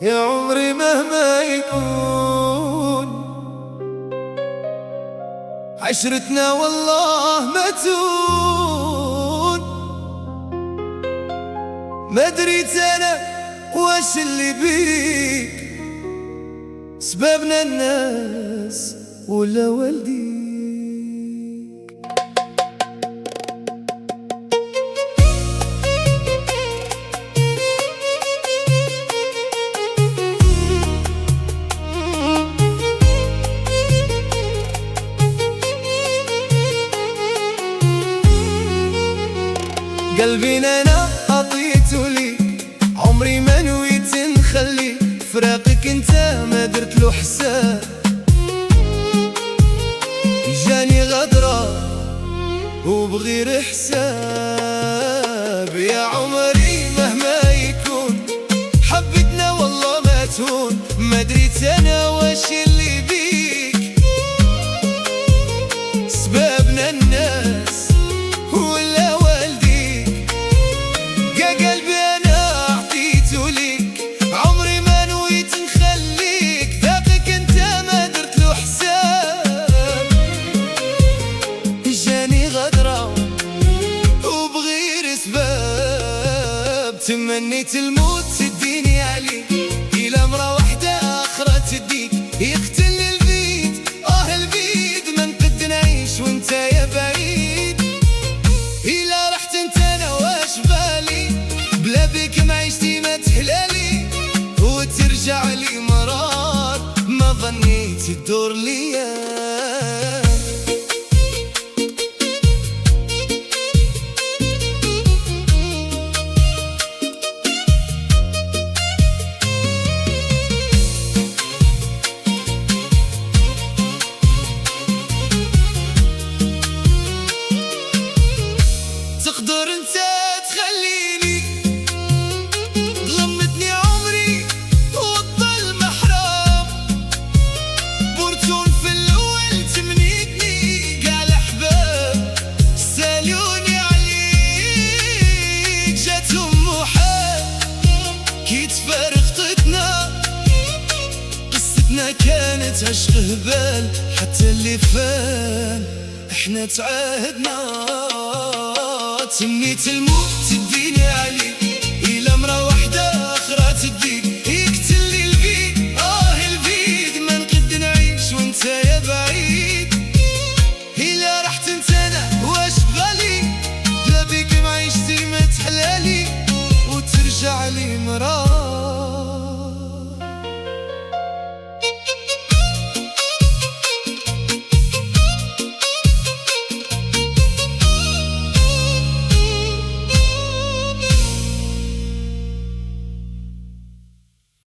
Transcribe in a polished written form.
يا عمري مهما يكون عشرتنا والله ما تون. ما دريت انا واش اللي بيك، سبابنا الناس ولا والديك. قلبي انا عطيته ليك، عمري ما نويت نخلي فراقك انت ما درت له حساب. جاني غدرة وبغير حساب. يا عمري مهما يكون حبيتنا والله ما تهون. ما دريت انا واش اللي بيك، سبابنا الناس ولا والديك. قلبي انا عطيته ليك، عمري ما نويت نخليك ذاقك انت ما درت له حساب. جاني غدرة وبغير سباب. تمنيت الموت تديني عليك، إلى مرة واحدة آخرى تديك. يقتل البيت البيت ما نقد نعيش وانت يا بعيد. إلا رحت انت انا واش بالي، بلا بيك معيشتي ما تحلالي. وترجع لي مرار ما ظنيت تدور ليا. تقدر انت تخليني ظلمتني عمري والظلم حرام. بورتون في الاول تمنيتني قال احباب سالوني عليك. جاتهم محال كي تفارقتنا، قصتنا كانت عشق هبال. حتى اللي فان احنا تعاهدنا. تمنيت الموت